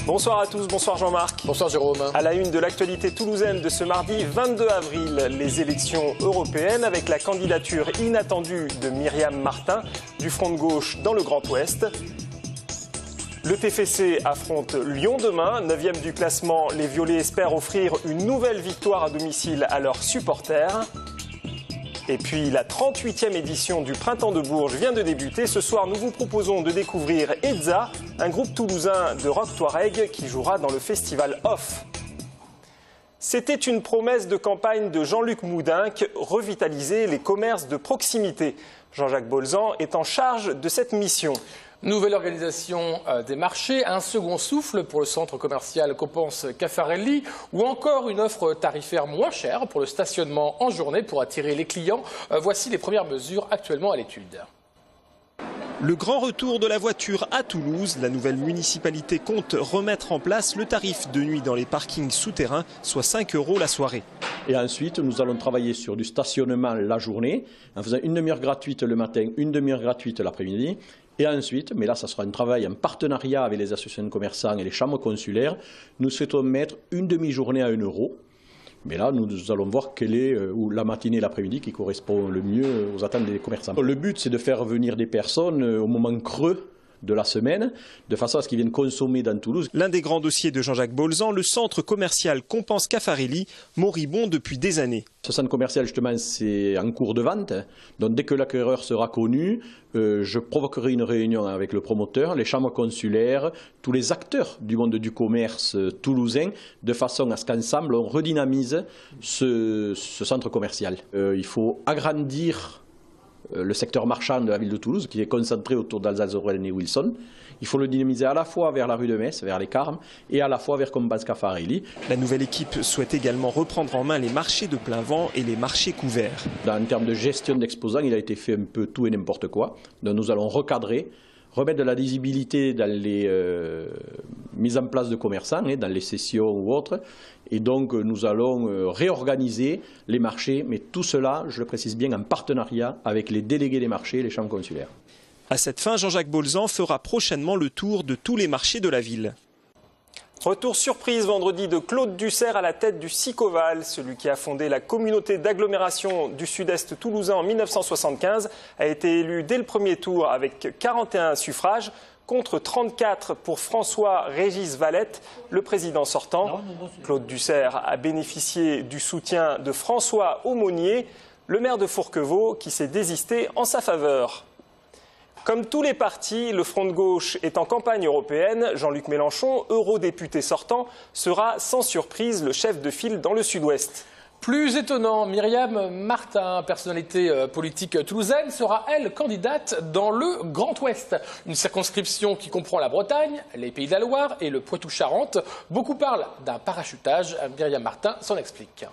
Bonsoir à tous, bonsoir Jean-Marc. Bonsoir Jérôme. À la une de l'actualité toulousaine de ce mardi 22 avril, les élections européennes avec la candidature inattendue de Myriam Martin du Front de gauche dans le Grand Ouest. Le TFC affronte Lyon demain, 9e du classement. Les Violets espèrent offrir une nouvelle victoire à domicile à leurs supporters. Et puis la 38e édition du Printemps de Bourges vient de débuter. Ce soir, nous vous proposons de découvrir Edza, un groupe toulousain de rock touareg qui jouera dans le festival Off. C'était une promesse de campagne de Jean-Luc Moudenc, revitaliser les commerces de proximité. Jean-Jacques Bolzan est en charge de cette mission. Nouvelle organisation des marchés, un second souffle pour le centre commercial Coppens-Caffarelli ou encore une offre tarifaire moins chère pour le stationnement en journée pour attirer les clients. Voici les premières mesures actuellement à l'étude. Le grand retour de la voiture à Toulouse, la nouvelle municipalité compte remettre en place le tarif de nuit dans les parkings souterrains, soit 5 € la soirée. Et ensuite, nous allons travailler sur du stationnement la journée, en faisant une demi-heure gratuite le matin, une demi-heure gratuite l'après-midi. Et ensuite, mais là, ça sera un travail en partenariat avec les associations de commerçants et les chambres consulaires, nous souhaitons mettre une demi-journée à 1 €. Mais là, nous allons voir quelle est la matinée et l'après-midi qui correspond le mieux aux attentes des commerçants. Le but, c'est de faire venir des personnes au moment creux de la semaine, de façon à ce qu'ils viennent consommer dans Toulouse. L'un des grands dossiers de Jean-Jacques Bolzan, le centre commercial Coppens-Caffarelli, moribond depuis des années. Ce centre commercial, justement, c'est en cours de vente. Donc, dès que l'acquéreur sera connu, je provoquerai une réunion avec le promoteur, les chambres consulaires, tous les acteurs du monde du commerce toulousain, de façon à ce qu'ensemble, on redynamise ce centre commercial. Il faut agrandir le secteur marchand de la ville de Toulouse, qui est concentré autour d'Alsace-Lorraine et Wilson. Il faut le dynamiser à la fois vers la rue de Metz, vers les Carmes, et à la fois vers Coppens-Caffarelli. La nouvelle équipe souhaite également reprendre en main les marchés de plein vent et les marchés couverts. En termes de gestion d'exposants, il a été fait un peu tout et n'importe quoi. Donc nous allons recadrer, remettre de la lisibilité dans les mises en place de commerçants, dans les sessions ou autres. Et donc nous allons réorganiser les marchés, mais tout cela, je le précise bien, en partenariat avec les délégués des marchés et les chambres consulaires. À cette fin, Jean-Jacques Bolzan fera prochainement le tour de tous les marchés de la ville. Retour surprise vendredi de Claude Dussert à la tête du Sicoval. Celui qui a fondé la communauté d'agglomération du sud-est toulousain en 1975 a été élu dès le premier tour avec 41 suffrages contre 34 pour François-Régis Valette, le président sortant. Claude Dussert a bénéficié du soutien de François Aumonier, le maire de Fourquevaux, qui s'est désisté en sa faveur. Comme tous les partis, le Front de gauche est en campagne européenne. Jean-Luc Mélenchon, eurodéputé sortant, sera sans surprise le chef de file dans le sud-ouest. Plus étonnant, Myriam Martin, personnalité politique toulousaine, sera elle candidate dans le Grand Ouest. Une circonscription qui comprend la Bretagne, les Pays de la Loire et le Poitou-Charentes. Beaucoup parlent d'un parachutage. Myriam Martin s'en explique.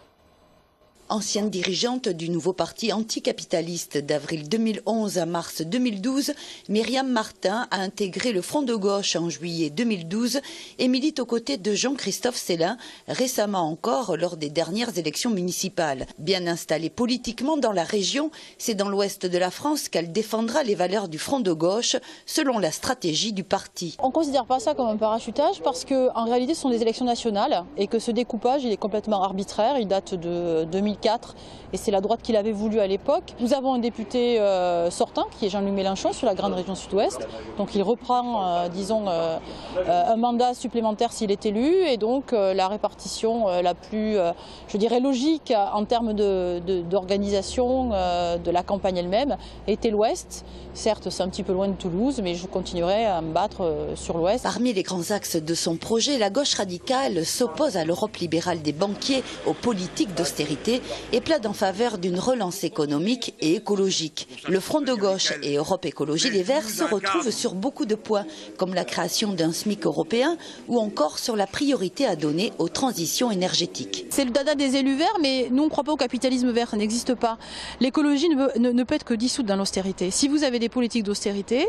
Ancienne dirigeante du nouveau parti anticapitaliste d'avril 2011 à mars 2012, Myriam Martin a intégré le Front de gauche en juillet 2012 et milite aux côtés de Jean-Christophe Célin, récemment encore lors des dernières élections municipales. Bien installée politiquement dans la région, c'est dans l'ouest de la France qu'elle défendra les valeurs du Front de gauche, selon la stratégie du parti. On ne considère pas ça comme un parachutage parce qu'en réalité ce sont des élections nationales et que ce découpage il est complètement arbitraire, il date de 2004 et c'est la droite qui l'avait voulu à l'époque. Nous avons un député sortant qui est Jean-Luc Mélenchon sur la grande région sud-ouest, donc il reprend disons un mandat supplémentaire s'il est élu et donc la répartition la plus je dirais logique en termes d'organisation de la campagne elle-même était l'ouest. Certes c'est un petit peu loin de Toulouse mais je continuerai à me battre sur l'ouest. Parmi les grands axes de son projet, la gauche radicale s'oppose à l'Europe libérale des banquiers, aux politiques d'austérité et plaide en faveur d'une relance économique et écologique. Le Front de gauche et Europe Écologie Les Verts se retrouvent sur beaucoup de points, comme la création d'un SMIC européen ou encore sur la priorité à donner aux transitions énergétiques. C'est le dada des élus verts, mais nous on ne croit pas au capitalisme vert, ça n'existe pas. L'écologie ne peut être que dissoute dans l'austérité. Si vous avez des politiques d'austérité,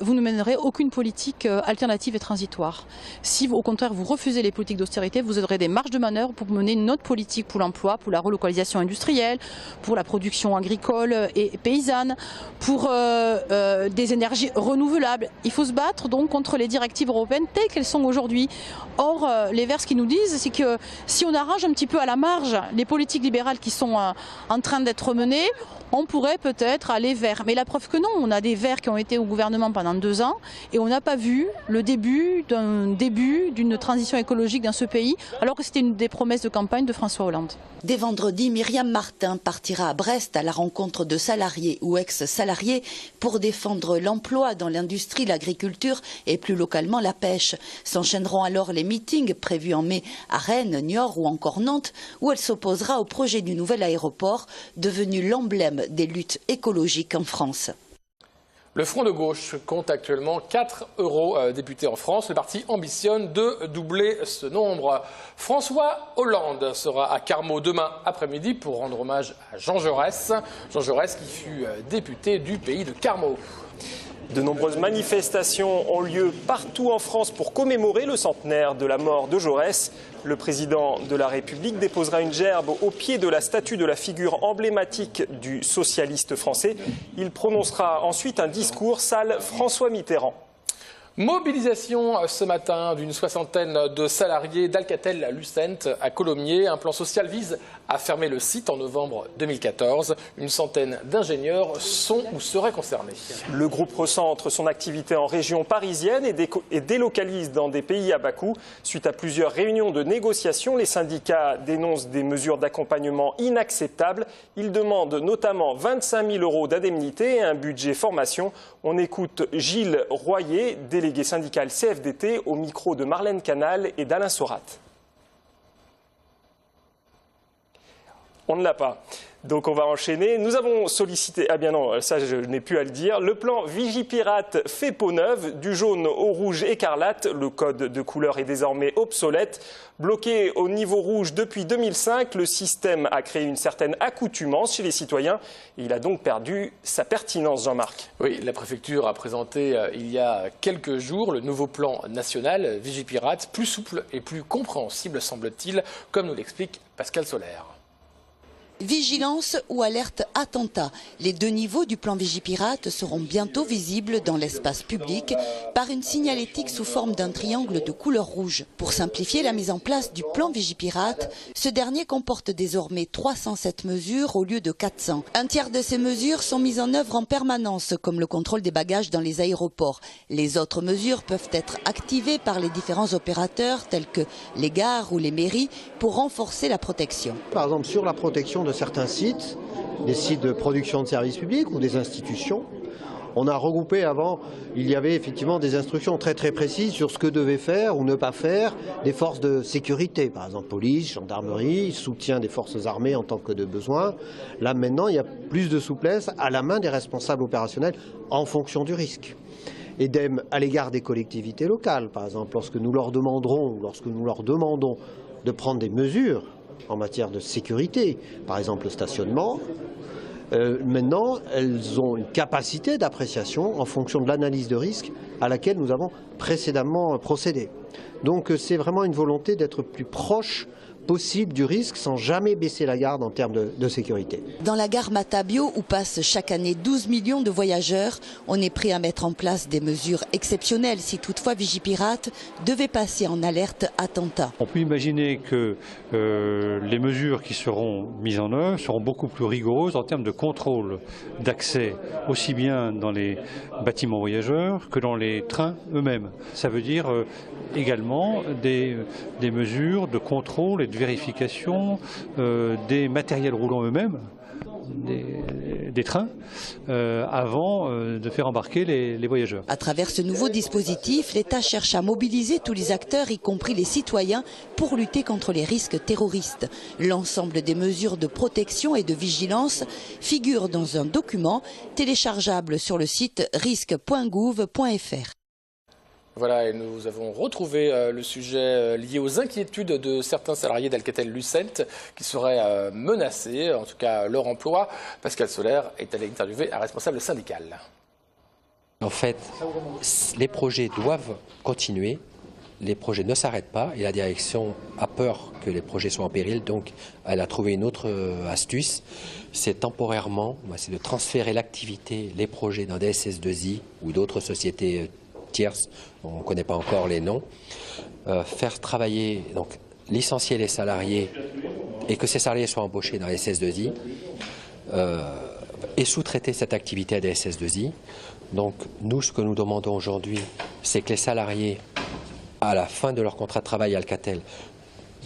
vous ne mènerez aucune politique alternative et transitoire. Si au contraire vous refusez les politiques d'austérité, vous aurez des marges de manœuvre pour mener une autre politique pour l'emploi, pour la relocalisation industrielle, pour la production agricole et paysanne, pour des énergies renouvelables. Il faut se battre donc contre les directives européennes telles qu'elles sont aujourd'hui. Or, les Verts, ce qu'ils nous disent, c'est que si on arrange un petit peu à la marge les politiques libérales qui sont en train d'être menées, on pourrait peut-être aller vers. Mais la preuve que non, on a des Verts qui ont été au gouvernement pendant 2 ans et on n'a pas vu le début d'une transition écologique dans ce pays, alors que c'était une des promesses de campagne de François Hollande. Dès vendredi, Myriam Martin partira à Brest à la rencontre de salariés ou ex-salariés pour défendre l'emploi dans l'industrie, l'agriculture et plus localement la pêche. S'enchaîneront alors les meetings prévus en mai à Rennes, Niort ou encore Nantes, où elle s'opposera au projet du nouvel aéroport, devenu l'emblème des luttes écologiques en France. Le Front de gauche compte actuellement 4 eurodéputés en France. Le parti ambitionne de doubler ce nombre. François Hollande sera à Carmaux demain après-midi pour rendre hommage à Jean Jaurès. Jean Jaurès qui fut député du pays de Carmaux. De nombreuses manifestations ont lieu partout en France pour commémorer le centenaire de la mort de Jaurès. Le président de la République déposera une gerbe au pied de la statue de la figure emblématique du socialiste français. Il prononcera ensuite un discours salle François Mitterrand. Mobilisation ce matin d'une 60aine de salariés d'Alcatel-Lucent à Colomiers. Un plan social vise à fermer le site en novembre 2014. Une centaine d'ingénieurs sont ou seraient concernés. Le groupe recentre son activité en région parisienne et délocalise dans des pays à bas coût. Suite à plusieurs réunions de négociation, les syndicats dénoncent des mesures d'accompagnement inacceptables. Ils demandent notamment 25 000 € d'indemnité et un budget formation. On écoute Gilles Royer, délégué syndical CFDT, au micro de Marlène Canal et d'Alain Sorat. On ne l'a pas. Donc on va enchaîner. Nous avons sollicité, ah bien non, ça je n'ai plus à le dire, le plan Vigipirate fait peau neuve, du jaune au rouge écarlate. Le code de couleur est désormais obsolète. Bloqué au niveau rouge depuis 2005, le système a créé une certaine accoutumance chez les citoyens. Et il a donc perdu sa pertinence, Jean-Marc. Oui, la préfecture a présenté il y a quelques jours le nouveau plan national Vigipirate, plus souple et plus compréhensible semble-t-il, comme nous l'explique Pascal Solaire. Vigilance ou alerte attentat. Les 2 niveaux du plan Vigipirate seront bientôt visibles dans l'espace public par une signalétique sous forme d'un triangle de couleur rouge. Pour simplifier la mise en place du plan Vigipirate, ce dernier comporte désormais 307 mesures au lieu de 400. Un tiers de ces mesures sont mises en œuvre en permanence, comme le contrôle des bagages dans les aéroports. Les autres mesures peuvent être activées par les différents opérateurs tels que les gares ou les mairies pour renforcer la protection. Par exemple, sur la protection de certains sites, des sites de production de services publics ou des institutions. On a regroupé avant, il y avait effectivement des instructions très précises sur ce que devaient faire ou ne pas faire des forces de sécurité, par exemple police, gendarmerie, soutien des forces armées en tant que de besoin. Là maintenant, il y a plus de souplesse à la main des responsables opérationnels en fonction du risque. Idem à l'égard des collectivités locales, par exemple, lorsque nous leur demandons de prendre des mesures en matière de sécurité, par exemple le stationnement, maintenant elles ont une capacité d'appréciation en fonction de l'analyse de risque à laquelle nous avons précédemment procédé. Donc c'est vraiment une volonté d'être plus proche possible du risque sans jamais baisser la garde en termes de sécurité. Dans la gare Matabio, où passent chaque année 12 millions de voyageurs, on est prêt à mettre en place des mesures exceptionnelles si toutefois Vigipirate devait passer en alerte attentat. On peut imaginer que les mesures qui seront mises en œuvre seront beaucoup plus rigoureuses en termes de contrôle d'accès, aussi bien dans les bâtiments voyageurs que dans les trains eux-mêmes. Ça veut dire également des mesures de contrôle et de vérification des matériels roulants eux-mêmes, des trains, avant de faire embarquer les voyageurs. À travers ce nouveau dispositif, l'État cherche à mobiliser tous les acteurs, y compris les citoyens, pour lutter contre les risques terroristes. L'ensemble des mesures de protection et de vigilance figurent dans un document téléchargeable sur le site risque.gouv.fr. Voilà, et nous avons retrouvé le sujet lié aux inquiétudes de certains salariés d'Alcatel-Lucent qui seraient menacés, en tout cas leur emploi. Pascal Solaire est allé interviewer un responsable syndical. En fait, les projets doivent continuer, les projets ne s'arrêtent pas et la direction a peur que les projets soient en péril, donc elle a trouvé une autre astuce, c'est temporairement, c'est de transférer l'activité, les projets dans des SS2I ou d'autres sociétés tierces, on ne connaît pas encore les noms, faire travailler, donc licencier les salariés et que ces salariés soient embauchés dans les SS2I et sous-traiter cette activité à des SS2I. Donc nous, ce que nous demandons aujourd'hui, c'est que les salariés, à la fin de leur contrat de travail à Alcatel,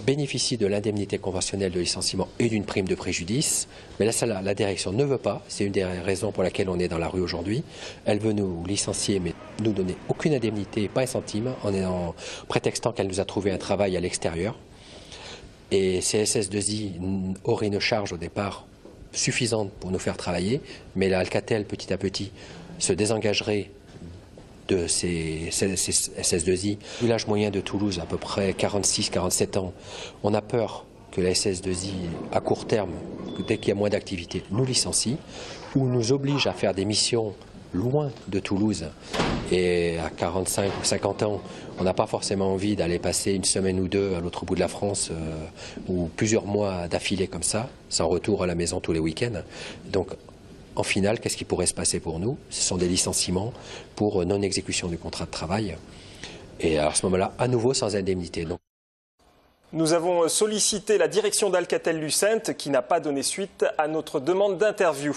bénéficient de l'indemnité conventionnelle de licenciement et d'une prime de préjudice. Mais là, la direction ne veut pas. C'est une des raisons pour laquelle on est dans la rue aujourd'hui. Elle veut nous licencier, mais nous donner aucune indemnité, pas un centime, en prétextant qu'elle nous a trouvé un travail à l'extérieur. Et ces SS2I auraient une charge au départ suffisante pour nous faire travailler, mais la Alcatel, petit à petit, se désengagerait de ces SS2I. Le village moyen de Toulouse, à peu près 46-47 ans, on a peur que la SS2I, à court terme, dès qu'il y a moins d'activité, nous licencie ou nous oblige à faire des missions loin de Toulouse. Et à 45 ou 50 ans, on n'a pas forcément envie d'aller passer une semaine ou deux à l'autre bout de la France ou plusieurs mois d'affilée comme ça, sans retour à la maison tous les week-ends. Donc, en finale, qu'est-ce qui pourrait se passer pour nous? Ce sont des licenciements pour non-exécution du contrat de travail. Et à ce moment-là, à nouveau sans indemnité. Donc, nous avons sollicité la direction d'Alcatel-Lucent qui n'a pas donné suite à notre demande d'interview.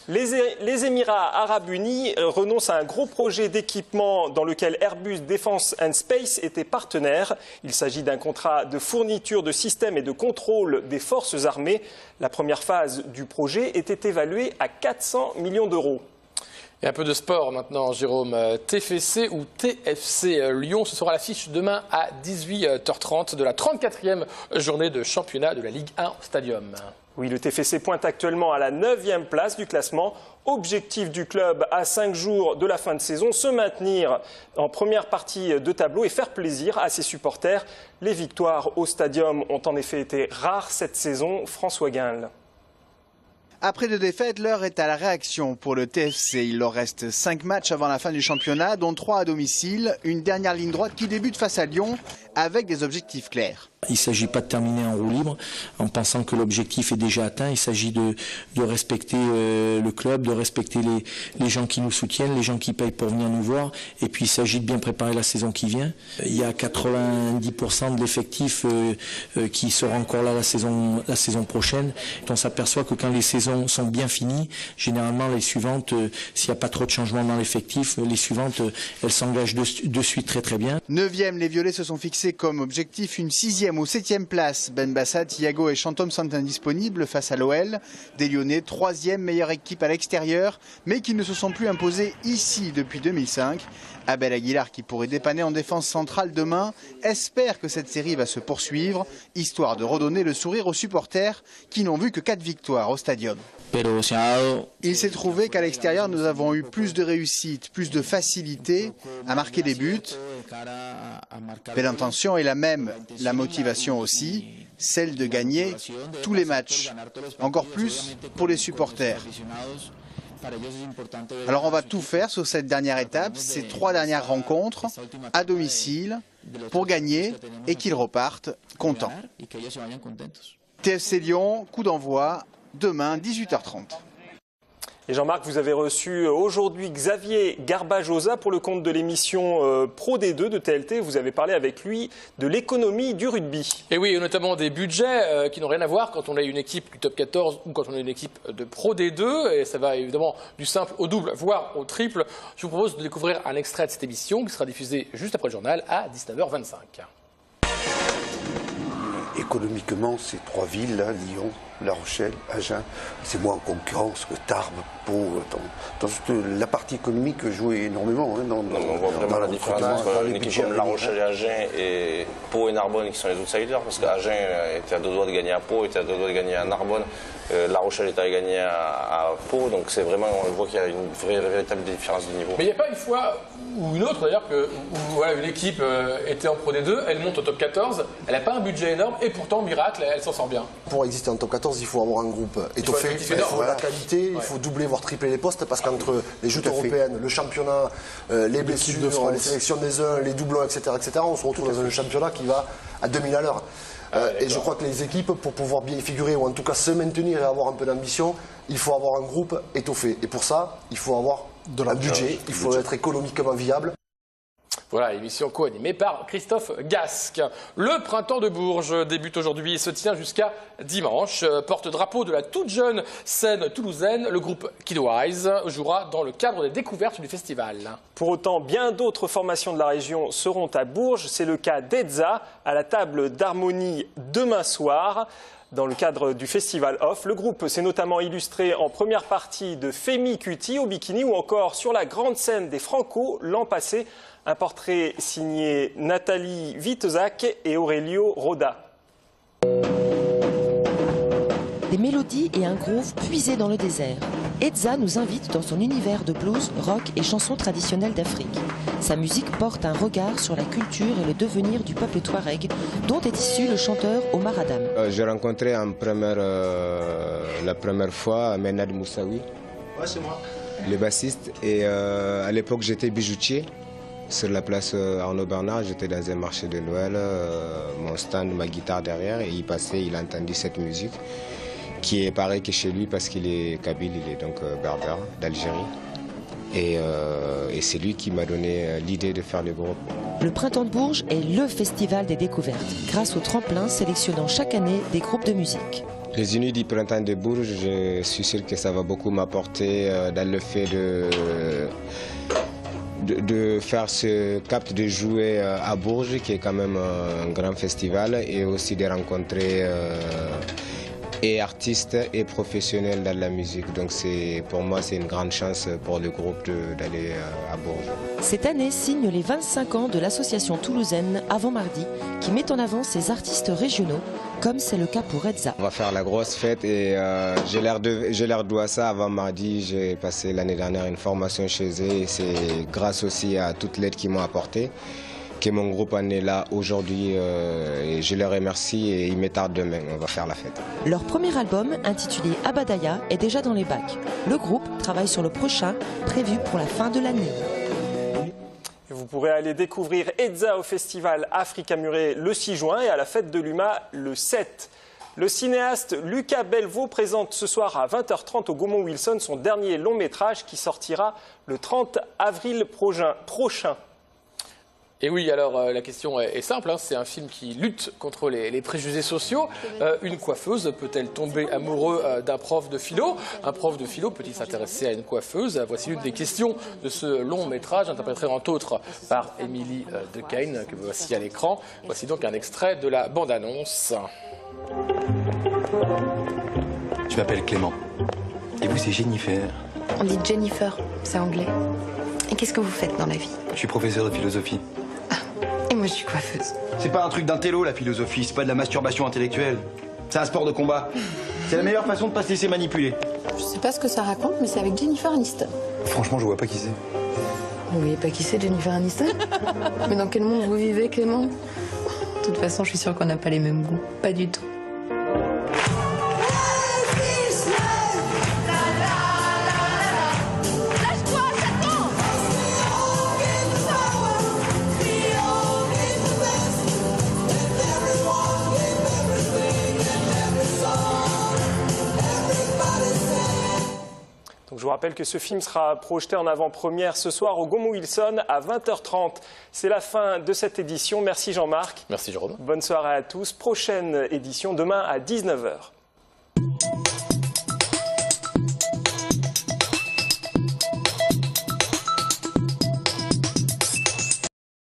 Les Émirats arabes unis renoncent à un gros projet d'équipement dans lequel Airbus Defence and Space était partenaire. Il s'agit d'un contrat de fourniture de systèmes et de contrôle des forces armées. La première phase du projet était évaluée à 400 millions d'euros. Et un peu de sport maintenant, Jérôme. TFC ou TFC Lyon, ce sera l'affiche demain à 18h30 de la 34e journée de championnat de la Ligue 1 au Stadium. Oui, le TFC pointe actuellement à la 9e place du classement. Objectif du club à 5 jours de la fin de saison, se maintenir en première partie de tableau et faire plaisir à ses supporters. Les victoires au Stadium ont en effet été rares cette saison. François Guinle. Après 2 défaites, l'heure est à la réaction pour le TFC. Il leur reste 5 matchs avant la fin du championnat, dont 3 à domicile. Une dernière ligne droite qui débute face à Lyon avec des objectifs clairs. Il ne s'agit pas de terminer en roue libre en pensant que l'objectif est déjà atteint. Il s'agit de respecter le club, de respecter les gens qui nous soutiennent, les gens qui payent pour venir nous voir. Et puis il s'agit de bien préparer la saison qui vient. Il y a 90% de l'effectif qui sera encore là la saison prochaine. On s'aperçoit que quand les saisons sont bien finies, généralement les suivantes, s'il n'y a pas trop de changements dans l'effectif, les suivantes, elles s'engagent de suite très très bien. 9e, les Violets se sont fixés comme objectif une 6e ou 7e place. Ben Bassat, Thiago et Chantôme sont indisponibles face à l'OL. Des Lyonnais, 3e meilleure équipe à l'extérieur, mais qui ne se sont plus imposés ici depuis 2005. Abel Aguilar, qui pourrait dépanner en défense centrale demain, espère que cette série va se poursuivre, histoire de redonner le sourire aux supporters qui n'ont vu que 4 victoires au Stadium. Il s'est trouvé qu'à l'extérieur, nous avons eu plus de réussite, plus de facilité à marquer des buts. Mais l'intention est la même, la motivation aussi, celle de gagner tous les matchs, encore plus pour les supporters. Alors on va tout faire sur cette dernière étape, ces 3 dernières rencontres à domicile pour gagner et qu'ils repartent contents. TFC Lyon, coup d'envoi, demain 18h30. Et Jean-Marc, vous avez reçu aujourd'hui Xavier Garbajosa pour le compte de l'émission Pro D2 de TLT. Vous avez parlé avec lui de l'économie du rugby. Et oui, notamment des budgets qui n'ont rien à voir quand on a une équipe du top 14 ou quand on a une équipe de Pro D2. Et ça va évidemment du simple au double, voire au triple. Je vous propose de découvrir un extrait de cette émission qui sera diffusée juste après le journal à 19h25. Économiquement, ces 3 villes, là, Lyon, La Rochelle, Agen, c'est moins en concurrence que Tarbes, Pau. Dans la partie économique jouait énormément. Hein, on voit vraiment la différence entre une équipe comme La Rochelle et Agen et Pau et Narbonne qui sont les outsiders, parce qu'Agen était à 2 doigts de gagner à Pau, était à 2 doigts de gagner à Narbonne, La Rochelle était à gagner à Pau, donc c'est vraiment, on voit qu'il y a une véritable différence de niveau. Mais il n'y a pas une fois ou une autre d'ailleurs que voilà, une équipe était en Pro D2, elle monte au top 14, elle n'a pas un budget énorme et pourtant, miracle, elle s'en sort bien. Pour exister en top 14, 2014, il faut avoir un groupe étoffé, il faut la qualité, il faut doubler, voire tripler les postes, parce qu'entre les joutes européennes, le championnat, les blessures, les sélections des uns, les doublons, etc., on se retrouve dans un championnat qui va à 2000 à l'heure. Et je crois que les équipes, pour pouvoir bien figurer, ou en tout cas se maintenir et avoir un peu d'ambition, il faut avoir un groupe étoffé. Et pour ça, il faut avoir un budget, il faut être économiquement viable. Voilà, émission co-animée par Christophe Gasque. Le printemps de Bourges débute aujourd'hui et se tient jusqu'à dimanche. Porte-drapeau de la toute jeune scène toulousaine, le groupe Kidwise jouera dans le cadre des découvertes du festival. Pour autant, bien d'autres formations de la région seront à Bourges. C'est le cas d'Edza à la table d'harmonie demain soir. Dans le cadre du festival Off, le groupe s'est notamment illustré en première partie de Femi Kuti au bikini ou encore sur la grande scène des Franco l'an passé. Un portrait signé Nathalie Witezak et Aurelio Roda. Des mélodies et un groove puisés dans le désert. Edza nous invite dans son univers de blues, rock et chansons traditionnelles d'Afrique. Sa musique porte un regard sur la culture et le devenir du peuple touareg, dont est issu le chanteur Omar Adam. J'ai rencontré la première fois Menad Moussaoui, le bassiste, et à l'époque j'étais bijoutier. Sur la place Arnaud Bernard, j'étais dans un marché de Noël, mon stand, ma guitare derrière, et il passait, il a entendu cette musique, qui est pareil que chez lui parce qu'il est kabyle, il est donc berbère d'Algérie. Et c'est lui qui m'a donné l'idée de faire le groupe. Le Printemps de Bourges est le festival des découvertes, grâce au tremplin sélectionnant chaque année des groupes de musique. Les Unis du Printemps de Bourges, je suis sûr que ça va beaucoup m'apporter dans le fait de faire ce cap de jouer à Bourges, qui est quand même un grand festival, et aussi de rencontrer et artistes et professionnels dans la musique. Donc pour moi, c'est une grande chance pour le groupe d'aller à Bourges. Cette année signe les 25 ans de l'association toulousaine Avant Mardi, qui met en avant ses artistes régionaux, comme c'est le cas pour Edza. On va faire la grosse fête et j'ai l'air de ça Avant Mardi. J'ai passé l'année dernière une formation chez eux et c'est grâce aussi à toute l'aide qu'ils m'ont apportée que mon groupe en est là aujourd'hui et je les remercie et il me tarde demain, on va faire la fête. Leur premier album, intitulé Abadaya, est déjà dans les bacs. Le groupe travaille sur le prochain, prévu pour la fin de l'année. Vous pourrez aller découvrir Edza au festival Africa Muré le 6 juin et à la fête de l'UMA le 7. Le cinéaste Lucas Belvaux présente ce soir à 20h30 au Gaumont Wilson son dernier long métrage qui sortira le 30 avril prochain. Et oui, alors la question est simple, hein, c'est un film qui lutte contre les préjugés sociaux. Une coiffeuse peut-elle tomber amoureux d'un prof de philo? Un prof de philo peut-il s'intéresser à une coiffeuse? Voici l'une des questions de ce long métrage, interprété entre autres par Émilie Decaine, que voici à l'écran. Voici donc un extrait de la bande-annonce. Je m'appelle Clément. Et vous, c'est Jennifer. On dit Jennifer, c'est anglais. Et qu'est-ce que vous faites dans la vie? Je suis professeur de philosophie. Et moi, je suis coiffeuse. C'est pas un truc d'intello, la philosophie. C'est pas de la masturbation intellectuelle. C'est un sport de combat. C'est la meilleure façon de pas se laisser manipuler. Je sais pas ce que ça raconte, mais c'est avec Jennifer Aniston. Franchement, je vois pas qui c'est. Vous voyez pas qui c'est, Jennifer Aniston? Mais dans quel monde vous vivez, Clément? De toute façon, je suis sûre qu'on n'a pas les mêmes goûts. Pas du tout. Je vous rappelle que ce film sera projeté en avant-première ce soir au Gaumont Wilson à 20h30. C'est la fin de cette édition. Merci Jean-Marc. Merci Jérôme. Bonne soirée à tous. Prochaine édition demain à 19h.